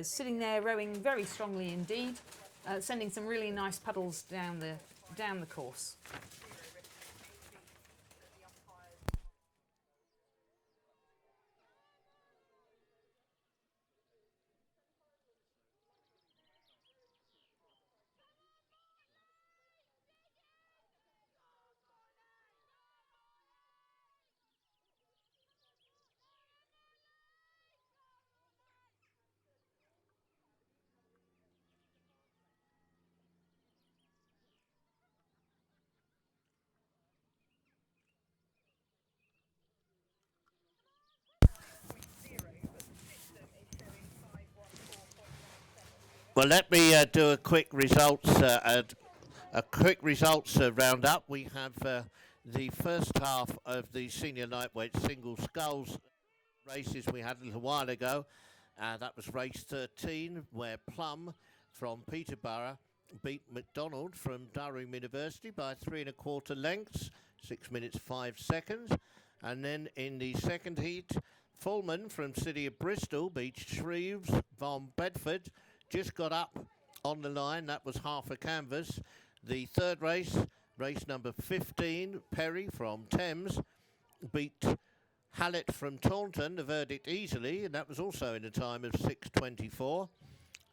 Sitting there rowing very strongly indeed, sending some really nice puddles down the course. Well, let me do a quick results roundup. We have the first half of the senior lightweight single sculls races we had a little while ago. That was race 13, where Plum from Peterborough beat McDonald from Durham University by 3 1/4 lengths, 6 minutes 5 seconds. And then in the second heat, Fullman from City of Bristol beat Shreves from Bedford. Just got up on the line. That was half a canvas. The third race, race number 15, Perry from Thames, beat Hallett from Taunton, the verdict easily, and that was also in a time of 6:24.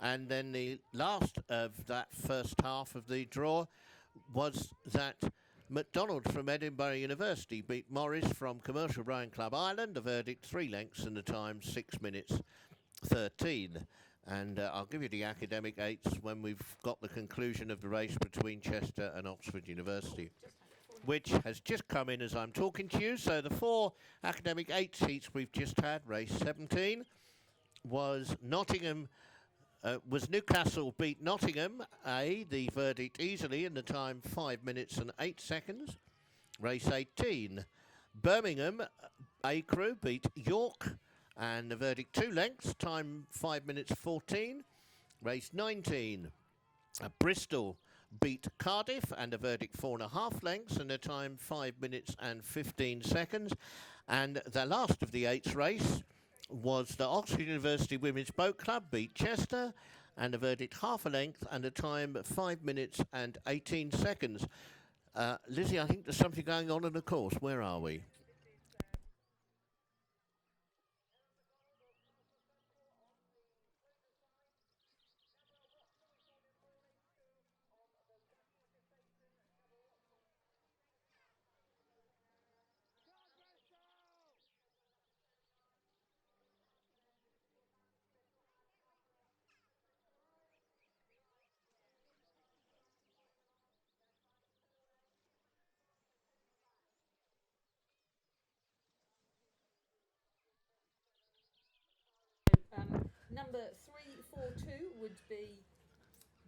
And then the last of that first half of the draw was that McDonald from Edinburgh University beat Morris from Commercial Rowing Club Ireland, the verdict 3 lengths and the time 6 minutes 13. And I'll give you the academic eights when we've got the conclusion of the race between Chester and Oxford University, which has just come in as I'm talking to you. So the 4 academic eights heats we've just had, race 17, was Newcastle beat Nottingham, the verdict easily in the time 5 minutes and 8 seconds. Race 18, Birmingham, A Crew beat York, and the verdict 2 lengths, time 5 minutes 14. Race 19, Bristol beat Cardiff, and the verdict 4.5 lengths, and the time 5 minutes and 15 seconds. And the last of the eights race was the Oxford University Women's Boat Club beat Chester, and the verdict half a length, and the time 5 minutes and 18 seconds. Lizzie, I think there's something going on in the course. Where are we? Number 342 would be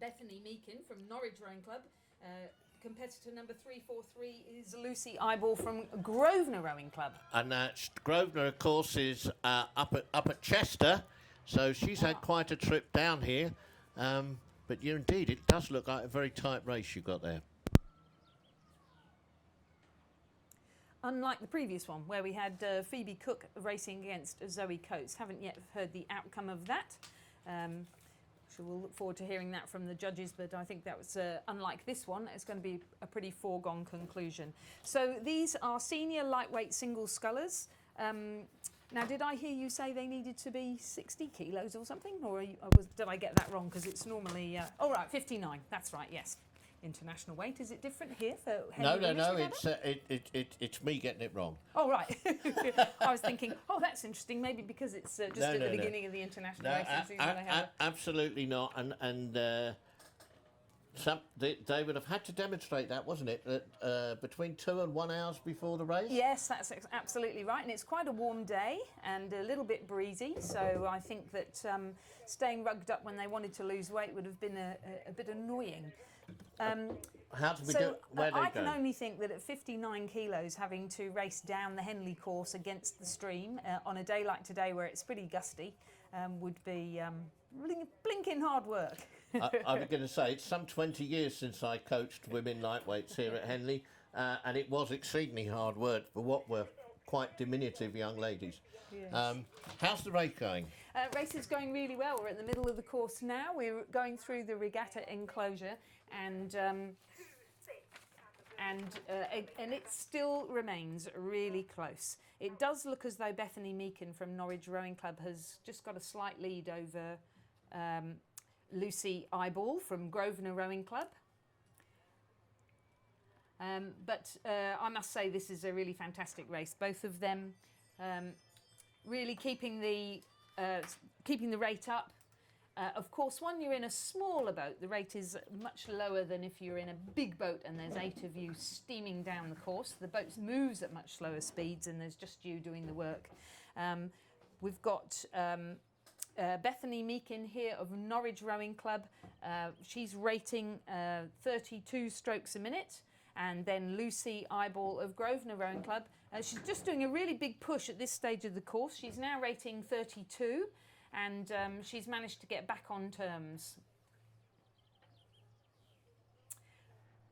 Bethany Meakin from Norwich Rowing Club. Competitor number 343 is Lucy Eyeball from Grosvenor Rowing Club. And Grosvenor, of course, is up at Chester, so she's had quite a trip down here. But indeed, it does look like a very tight race you've got there. Unlike the previous one, where we had Phoebe Cook racing against Zoe Coates. Haven't yet heard the outcome of that. So we'll look forward to hearing that from the judges, but I think that was, unlike this one, it's going to be a pretty foregone conclusion. So these are senior lightweight single scullers. Now, did I hear you say they needed to be 60 kilos or something? Or did I get that wrong? Because it's normally, oh right, 59, that's right, yes. International weight. Is it different here for Henley? No. It's me getting it wrong. Oh right. I was thinking, oh, that's interesting. Maybe because it's just at the beginning of the international racing season. Absolutely not. And they would have had to demonstrate that, wasn't it? That between 2 and 1 hours before the race. Yes, that's absolutely right. And it's quite a warm day and a little bit breezy. So I think that staying rugged up when they wanted to lose weight would have been a bit annoying. How did we do? Where they I go? can only think that at 59 kilos, having to race down the Henley course against the stream on a day like today, where it's pretty gusty, would be blinking hard work. I was going to say it's some 20 years since I coached women lightweights here at Henley, and it was exceedingly hard work for what were quite diminutive young ladies. Yes. How's the race going? Race is going really well. We're at the middle of the course now. We're going through the Regatta enclosure, and it still remains really close. It does look as though Bethany Meakin from Norwich Rowing Club has just got a slight lead over Lucy Eyeball from Grosvenor Rowing Club. But I must say this is a really fantastic race. Both of them really keeping the rate up. Of course, when you're in a smaller boat, the rate is much lower than if you're in a big boat and there's 8 of you steaming down the course. The boat moves at much slower speeds and there's just you doing the work. We've got Bethany Meakin here of Norwich Rowing Club. She's rating 32 strokes a minute. And then Lucy Eyeball of Grosvenor Rowing Club. She's just doing a really big push at this stage of the course. She's now rating 32. And she's managed to get back on terms.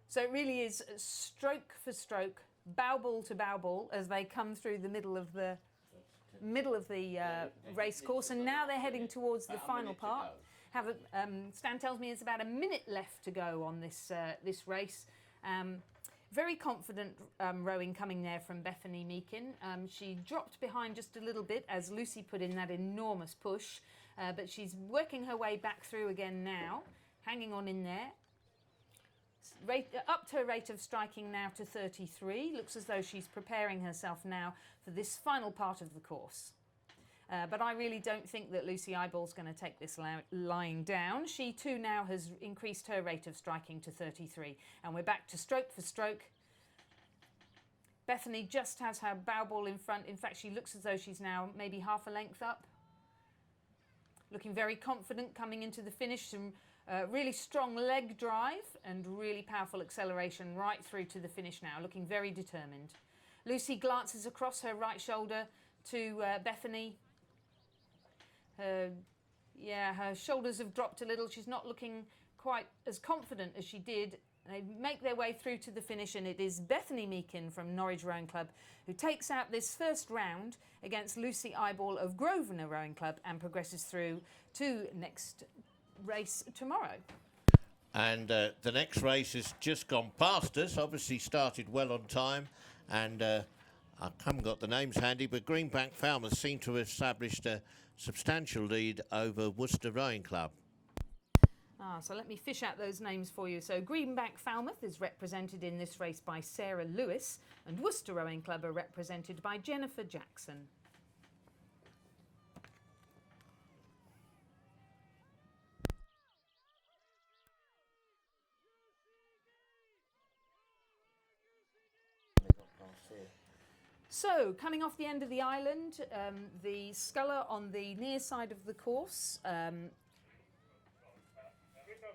So it really is stroke for stroke, bow ball to bow ball as they come through the middle of the race course, and now they're heading towards the final part. Stan tells me it's about a minute left to go on this race. Very confident rowing coming there from Bethany Meakin. She dropped behind just a little bit as Lucy put in that enormous push, but she's working her way back through again now, hanging on in there. Upped her rate of striking now to 33. Looks as though she's preparing herself now for this final part of the course. But I really don't think that Lucy Eyeball's going to take this lying down. She too now has increased her rate of striking to 33. And we're back to stroke for stroke. Bethany just has her bow ball in front. In fact, she looks as though she's now maybe half a length up. Looking very confident coming into the finish. Some really strong leg drive and really powerful acceleration right through to the finish now. Looking very determined. Lucy glances across her right shoulder to Bethany. Her shoulders have dropped a little. She's not looking quite as confident as she did. They make their way through to the finish, and it is Bethany Meakin from Norwich Rowing Club who takes out this first round against Lucy Eyeball of Grosvenor Rowing Club and progresses through to next race tomorrow. And the next race has just gone past us, obviously started well on time, and I haven't got the names handy, but Greenbank Falmouth seem to have established a substantial lead over Worcester Rowing Club. So let me fish out those names for you. So Greenbank Falmouth is represented in this race by Sarah Lewis, and Worcester Rowing Club are represented by Jennifer Jackson. So, coming off the end of the island, the sculler on the near side of the course,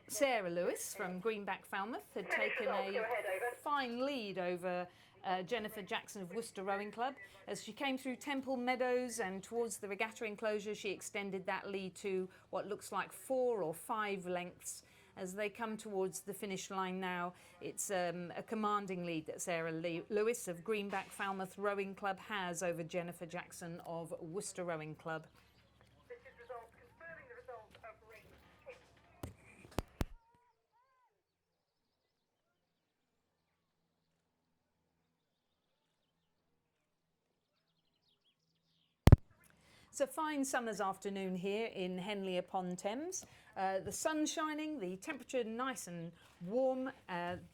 Sarah Lewis from Greenbank Falmouth had taken a fine lead over Jennifer Jackson of Worcester Rowing Club. As she came through Temple Meadows and towards the Regatta enclosure, she extended that lead to what looks like 4 or 5 lengths. As they come towards the finish line now, it's a commanding lead that Sarah Lewis of Greenbank Falmouth Rowing Club has over Jennifer Jackson of Worcester Rowing Club. This is results confirming the result of race 2. It's a fine summer's afternoon here in Henley upon Thames. The sun's shining, the temperature nice and warm,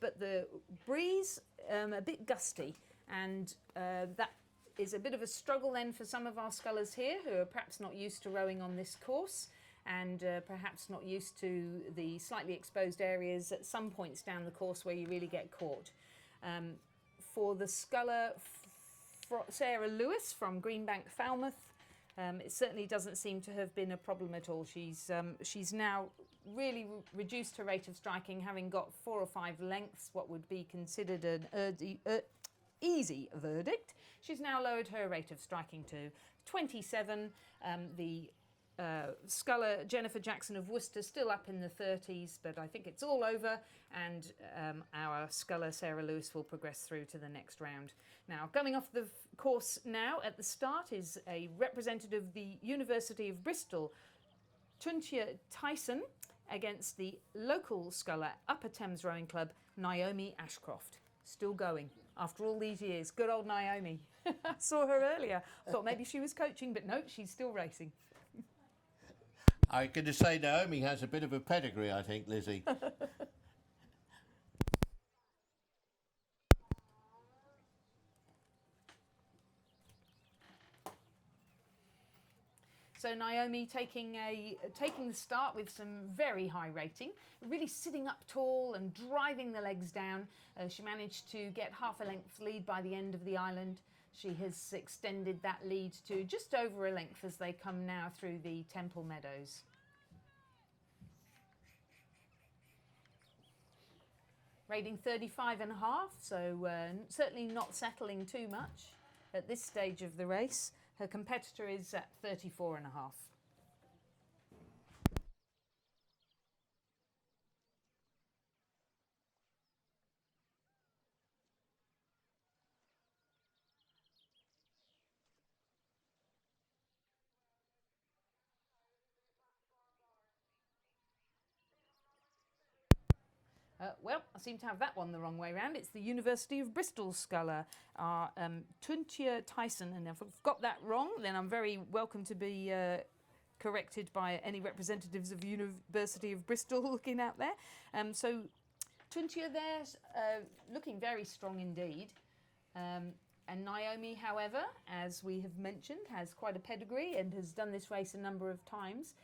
but the breeze a bit gusty, and that is a bit of a struggle then for some of our scullers here who are perhaps not used to rowing on this course and perhaps not used to the slightly exposed areas at some points down the course where you really get caught. For the sculler Sarah Lewis from Greenbank Falmouth, it certainly doesn't seem to have been a problem at all. She's now really reduced her rate of striking, having got 4 or 5 lengths, what would be considered an easy verdict. She's now lowered her rate of striking to 27. The sculler Jennifer Jackson of Worcester still up in the 30s, but I think it's all over, and our sculler Sarah Lewis will progress through to the next round. Now, coming off the course now at the start is a representative of the University of Bristol, Tuntia Tyson, against the local sculler Upper Thames Rowing Club, Naomi Ashcroft. Still going after all these years. Good old Naomi. I saw her earlier. I thought maybe she was coaching, but no, she's still racing. I'm going to say Naomi has a bit of a pedigree, I think, Lizzie. So Naomi taking the start with some very high rating, really sitting up tall and driving the legs down. She managed to get half a length lead by the end of the island. She has extended that lead to just over a length as they come now through the Temple Meadows. Rating 35.5, so certainly not settling too much at this stage of the race. Her competitor is at 34.5. Well, I seem to have that one the wrong way round. It's the University of Bristol sculler, Tuntia Tyson, and if I've got that wrong, then I'm very welcome to be corrected by any representatives of University of Bristol looking out there. So Tuntia there's looking very strong indeed. And Naomi, however, as we have mentioned, has quite a pedigree and has done this race a number of times.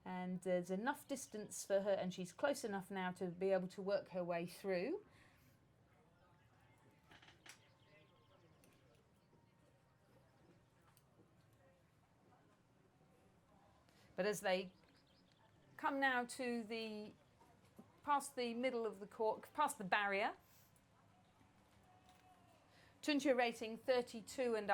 And there's enough distance for her, and she's close enough now to be able to work her way through. But as they come now to past the middle of the court, past the barrier, Tuntia rating 32.5.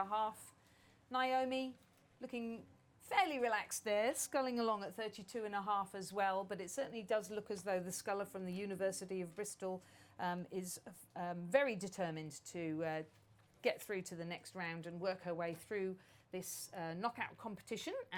Naomi looking fairly relaxed there, sculling along at 32.5 as well, but it certainly does look as though the sculler from the University of Bristol is very determined to get through to the next round and work her way through this knockout competition at